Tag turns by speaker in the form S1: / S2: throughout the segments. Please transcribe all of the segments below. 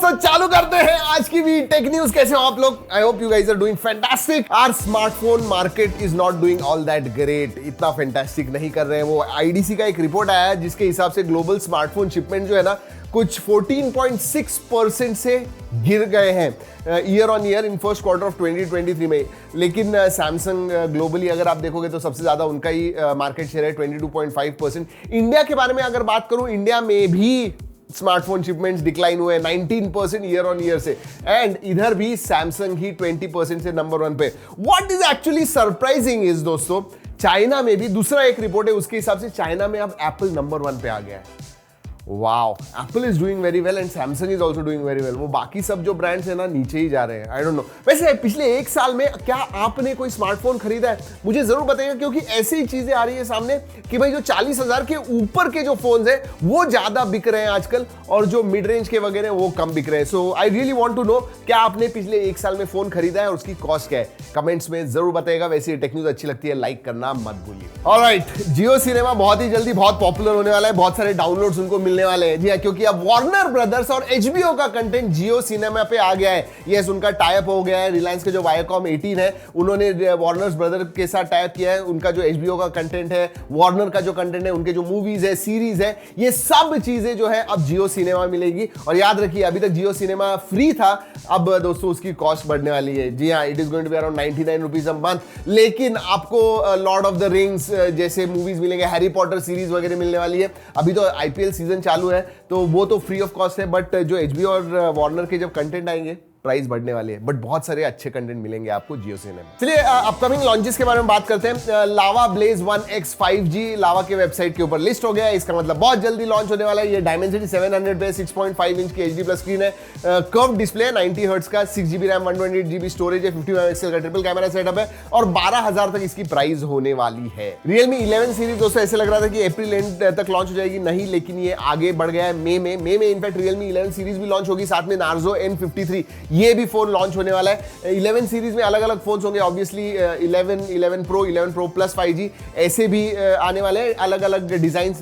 S1: दोस्तों चालू करते हैं आज की भी टेक न्यूज। कैसे हो आप लोग? I hope you guys are doing fantastic. Our smartphone market is not doing all that great, इतना फैंटास्टिक नहीं कर रहे हैं। वो आईडीसी का एक रिपोर्ट आया है जिसके हिसाब से ग्लोबल स्मार्टफोन शिपमेंट जो है ना कुछ 14.6% से गिर गए हैं year on year in first quarter of 2023 में। लेकिन सैमसंग ग्लोबली अगर आप देखोगे तो सबसे ज्यादा उनका ही मार्केट शेयर है 22.5%। इंडिया के बारे में अगर बात करूं, इंडिया में भी स्मार्टफोन शिपमेंट्स डिक्लाइन हुए 19% ईयर ऑन ईयर से, एंड इधर भी सैमसंग ही 20% से नंबर 1 पे। What is actually surprising is दोस्तों, चाइना में भी दूसरा एक रिपोर्ट है, उसके हिसाब से चाइना में अब एप्पल नंबर 1 पे आ गया है। Wow, Apple is doing very well and Samsung is also doing very well. वो बाकी सब जो ब्रांड्स है ना नीचे ही जा रहे हैं। आई डोंट नो, वैसे पिछले एक साल में क्या आपने कोई स्मार्टफोन खरीदा है? मुझे जरूर बताइएगा, क्योंकि ऐसी ही चीजें आ रही है सामने कि भाई जो 40,000 के ऊपर के जो फोन है वो ज्यादा बिक रहे हैं आजकल, और जो मिड रेंज के वगैरह वो कम बिक रहे हैं। So I really want to know, क्या आपने पिछले एक साल में फोन खरीदा है और उसकी कॉस्ट क्या है? कमेंट्स में जरूर बताइएगा। वैसे टेक न्यूज अच्छी लगती है लाइक करना मत भूलिए। ऑलराइट, जियो सिनेमा बहुत ही जल्दी बहुत पॉपुलर होने वाला है, बहुत सारे डाउनलोड्स उनको मिलने वाले हैं। जी हाँ, क्योंकि अब वार्नर ब्रदर्स और एचबीओ का कंटेंट जियो सिनेमा पे आ गया है। यस, उनका टाइप हो गया है। रिलायंस के जो वायाकॉम 18 है उन्होंने वार्नर ब्रदर के साथ टाइप किया है। उनका जो एचबीओ का कंटेंट है, वार्नर का जो कंटेंट है, उनके जो मूवीज है, सीरीज है, ये सब चीजें जो है अब जियो सिनेमा मिलेगी। और याद रखिए, अभी तक जियो सिनेमा फ्री था, अब दोस्तों उसकी कॉस्ट बढ़ने वाली है। जी हाँ, it is going to be around 99 rupees a month. लेकिन आपको लॉर्ड ऑफ द रिंग्स जैसे मूवीज मिलेंगे, हैरी पॉटर सीरीज वगैरह मिलने वाली है। अभी तो आईपीएल सीजन चालू है तो वो तो फ्री ऑफ कॉस्ट है, बट जो एचबीओ और वार्नर के जब कंटेंट आएंगे प्राइस बढ़ने वाली है, बट बहुत सारे अच्छे कंटेंट मिलेंगे आपको जियो सिनेमा। चलिए अपकमिंग लॉन्चेस के बारे में बात करते हैं। लावा ब्लेज 1X 5G लावा के वेबसाइट के ऊपर लिस्ट हो गया है। इसका मतलब बहुत जल्दी लॉन्च होने वाला है। ये डायमेंसिटी 700 पे 6.5 इंच की HD+ स्क्रीन है, कर्व डिस्प्ले है, 90 हर्ट्ज का, 6GB रैम, 128GB स्टोरेज है, 50 मेगापिक्सल का ट्रिपल कैमरा सेटअप है, और 12,000 तक इसकी प्राइस होने वाली है। Realme 11 सीरीज दोस्तों ऐसे लग रहा था कि अप्रैल एंड तक लॉन्च हो जाएगी, नहीं, लेकिन ये आगे बढ़ गया है। मई में इनफैक्ट Realme 11 सीरीज भी लॉन्च होगी, साथ में Narzo N53 ये भी फोन लॉन्च होने वाला है। 11 सीरीज में अलग अलग फोन्स होंगे, obviously 11, 11 Pro, 11 Pro Plus 5G ऐसे भी आने वाले हैं। अलग अलग डिजाइन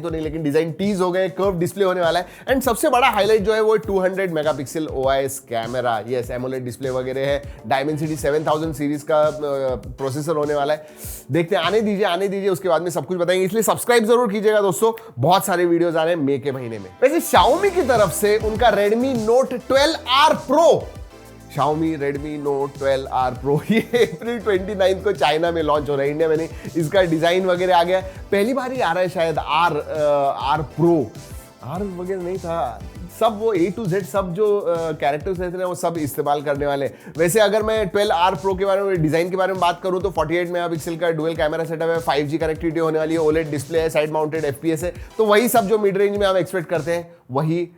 S1: तो नहीं, लेकिन डिजाइन टीज हो गए, कर्व डिस्प्ले होने वाला है। एंड सबसे बड़ा हाईलाइट जो है वो 200 megapixel OIS camera, yes, AMOLED display वगैरह है। डायमेंसिटी 7000 सीरीज का प्रोसेसर होने वाला है। देखते हैं, आने दीजिए, उसके बाद में सब कुछ बताएंगे। इसलिए सब्सक्राइब जरूर कीजिएगा दोस्तों, बहुत सारे वीडियोस आ रहे हैं मई के महीने में। वैसे Xiaomi की तरफ से उनका Redmi Note 12R Pro, Xiaomi Redmi Note 12R Pro ये अप्रैल 29 को चाइना में लॉन्च हो रहा है, इंडिया में नहीं। इसका डिजाइन वगैरह आ गया, पहली बार ही आ रहा है शायद। R Pro, R वगैरह नहीं था, सब वो A to Z सब जो कैरेक्टर्स रहते हैं वो सब इस्तेमाल करने वाले। वैसे अगर मैं 12R Pro के बारे में, डिजाइन के बारे में बात करूं तो 48 मेगापिक्सल का डुअल कैमरा सेटअप है, 5G कनेक्टिविटी होने वाली है, OLED डिस्प्ले है, साइड माउंटेड FPS है। तो वही सब जो मिड रेंज में हम एक्सपेक्ट करते हैं वही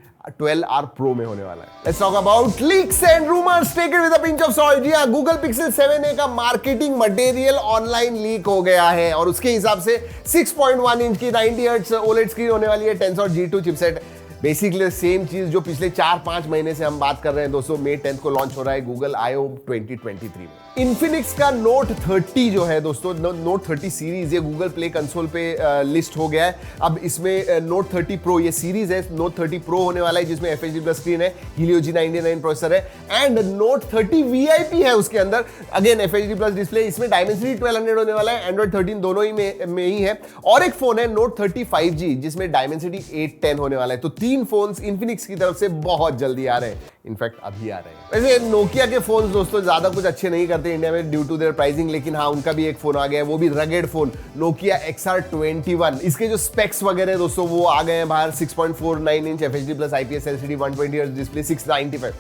S1: 12R Pro में होने वाला है। Let's talk about leaks and rumors. Take it with a pinch of salt. जी हाँ, Google Pixel 7a का मार्केटिंग मटेरियल ऑनलाइन लीक हो गया है, और उसके हिसाब से 6.1 इंच की 90 हर्ट्ज OLED स्क्रीन होने वाली है, Tensor G2 chipset. Basically same चीज जो पिछले 4-5 महीने से हम बात कर रहे हैं दोस्तों। मई 10 को लॉन्च हो रहा है Google I/O 2023 में। Infinix का Note 30 जो है दोस्तों, Note 30 सीरीज, ये Google Play कंसोल पे लिस्ट हो गया है। अब इसमें Note 30 Pro ये सीरीज है, Note 30 Pro होने वाला है, जिसमें FHD+ स्क्रीन है, Helio G99 प्रोसेसर है, एंड Note 30 VIP है उसके अंदर, अगेन FHD+ डिस्प्ले। इसमें डायमेंसिटी 1200 होने वाला है, Android 13 दोनों ही में ही है। और एक फोन है Note 30 5G जिसमें डायमेंसिटी 810 होने वाला है। तो 3 फोन्स Infinix की तरफ से बहुत जल्दी आ रहे हैं, इनफैक्ट अभी आ रहे हैं। वैसे नोकिया के फोन्स दोस्तों ज्यादा कुछ अच्छे नहीं करते इंडिया में ड्यू टू देयर प्राइसिंग, लेकिन हाँ, उनका भी एक फोन आ गया है, वो भी रगेड फोन, नोकिया XR21। इसके जो स्पेक्स वगैरह है दोस्तों वो आ गए हैं बाहर। 6.49 inch FHD+ IPS LCD, 120 hertz display, 695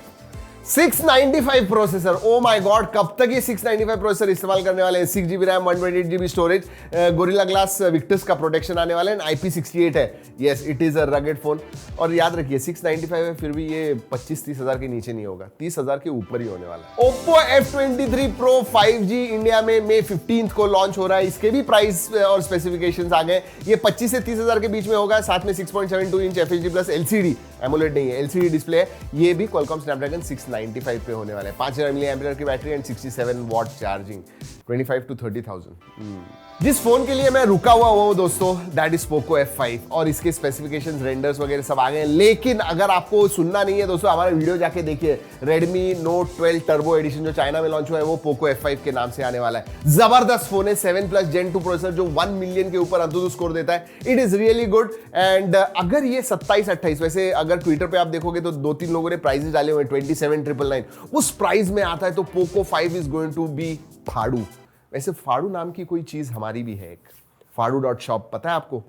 S1: processor. Oh my God, कब तक ये 695 प्रोसेसर इस्तेमाल करने वाले हैं? 6GB RAM, 128GB storage, gorilla glass Victus का प्रोटेक्शन आने वाला है, IP68 है। Yes, it is a rugged phone. और याद रखिए 695 है, फिर भी ये 25-30 हजार के नीचे नहीं होगा, 30 हजार के ऊपर ही होने वाला है। Oppo F23 Pro 5G India में मई 15 को लॉन्च हो रहा है। इसके भी प्राइस और स्पेसिफिकेशंस आ गए। ये 25 से 30 हजार के बीच में होगा, साथ में 6.72 इंच FHD+ LCD, एमोलेड नहीं है, LCD डिस्प्ले है। ये भी Qualcomm Snapdragon 695 पे होने वाला है। 5000 mAh की battery and 67 watt charging. 25 to 30,000। जिस फोन के लिए मैं रुका हुआ हूं दोस्तों, दैट इज पोको F5 और इसके स्पेसिफिकेशंस, रेंडर्स वगैरह सब आ गए हैं। लेकिन अगर आपको सुनना नहीं है दोस्तों, हमारा वीडियो जाके देखिए। Redmi Note 12 टर्बो एडिशन जो चाइना में लॉन्च हुआ है वो पोको F5 के नाम से आने वाला है। जबरदस्त फोन है, 7+ Gen 2 प्रोसेसर जो 1 मिलियन के ऊपर अंतुतु स्कोर देता है। It is really good. And अगर ये 27-28, वैसे अगर ट्विटर पे आप देखोगे तो 2-3 लोगों ने प्राइसेस डाले हुए 27,999, उस प्राइस में आता है तो Poco 5 is going to be फाड़ू। वैसे फाड़ू नाम की कोई चीज हमारी भी है, एक fadu.shop, पता है आपको?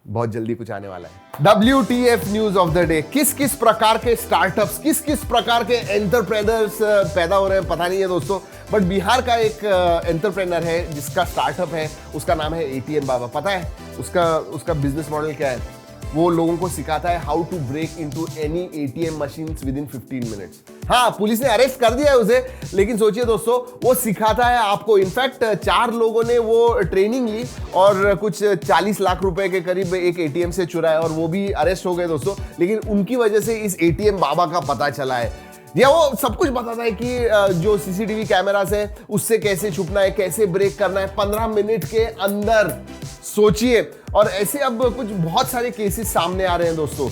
S1: बहुत जल्दी कुछ आने वाला है। WTF news of the day. किस किस प्रकार के स्टार्टअप्स, किस किस प्रकार के एंटरप्रेन्योर्स पैदा हो रहे हैं पता नहीं है दोस्तों, बट बिहार का एक एंटरप्रेन्योर है जिसका स्टार्टअप है, उसका नाम है ATM बाबा। पता है उसका बिजनेस मॉडल क्या है? वो लोगों को सिखाता है how to break into any ATM machines within 15 minutes. हाँ, पुलिस ने अरेस्ट कर दिया है उसे, लेकिन सोचिए दोस्तों, वो सिखाता है आपको। इनफैक्ट 4 लोगों ने वो ट्रेनिंग ली और कुछ 40 लाख रुपए के करीब एक ATM से चुराया और वो भी अरेस्ट हो गए दोस्तों। लेकिन उनकी वजह से इस ATM बाबा का पता चला है। या वो सब कुछ बताता है कि जो CCTV कैमरास है उससे कैसे छुपना है, कैसे ब्रेक करना है 15 मिनट के अंदर। सोचिए, और ऐसे अब कुछ बहुत सारे केसेस सामने आ रहे हैं दोस्तों।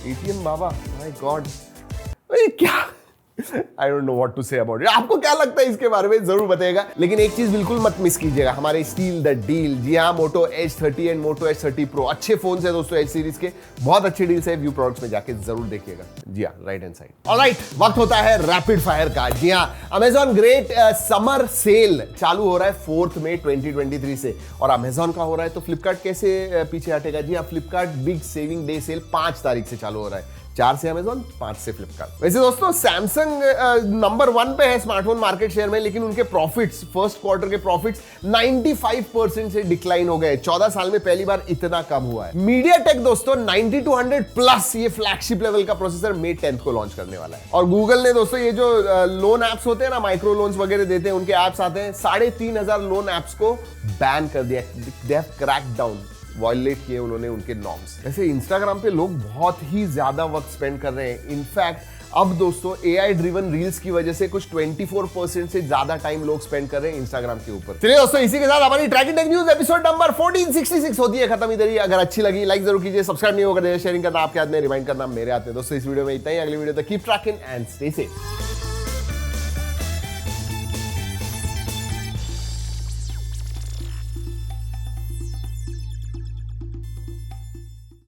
S1: ATM बाबा, माय गॉड, क्या, I don't know what to say about it. आपको क्या लगता है इसके बारे में जरूर बताइएगा। लेकिन एक चीज बिल्कुल मत मिस कीजिएगा, हमारे स्टील द डील। जी हाँ, Moto H30 and Moto H30 Pro अच्छे फोन है दोस्तों, H सीरीज के बहुत अच्छे डील्स है। व्यू प्रोडक्ट्स में जाके जरूर देखिएगा। जी हाँ, राइट हैंड साइड। ऑलराइट, वक्त होता है रैपिड फायर का। जी हाँ, अमेजॉन ग्रेट समर सेल चालू हो रहा है 4 मई 2023 से, और अमेजॉन का हो रहा है तो फ्लिपकार्ट कैसे पीछे हटेगा? जी हाँ, Flipkart big saving day sale 5 तारीख से चालू हो रहा है। 4 से अमेजॉन, 5 से फ्लिपकार्ट। वैसे दोस्तों सैमसंग नंबर 1 पे है स्मार्टफोन मार्केट शेयर में, लेकिन उनके प्रॉफिट्स, फर्स्ट क्वार्टर के प्रॉफिट्स 95% से डिक्लाइन हो गए। 14 साल में पहली बार इतना कम हुआ है। मीडियाटेक दोस्तों 9200 प्लस ये फ्लैगशिप लेवल का प्रोसेसर May 10 को लॉन्च करने वाला है। और गूगल ने दोस्तों ये जो लोन एप्स होते हैं ना, माइक्रो लोन्स वगैरह देते हैं, उनके एप्स आते हैं, 3500 लोन एप्स को बैन कर दिया। They have cracked down, violate किए उन्होंने उनके नॉर्म्स। वैसे इंस्टाग्राम पे लोग बहुत ही ज्यादा वक्त स्पेंड कर रहे हैं। इनफैक्ट अब दोस्तों AI ड्रिवन रील्स की वजह से कुछ 24% से ज्यादा टाइम लोग स्पेंड कर रहे हैं इंस्टाग्राम के ऊपर। चलिए दोस्तों, इसी के साथ हमारी tracking tech news episode number 1466 होती है खत्म इधर ही। अगर अच्छी लगी लाइक जरूर कीजिए, सब्सक्राइब नहीं होगा शेयरिंग करना आपके हाथ में, रिमाइंड करना मेरे हाथ में। दोस्तों इस वीडियो में इतना ही, अगली वीडियो तक keep trekking and stay safe.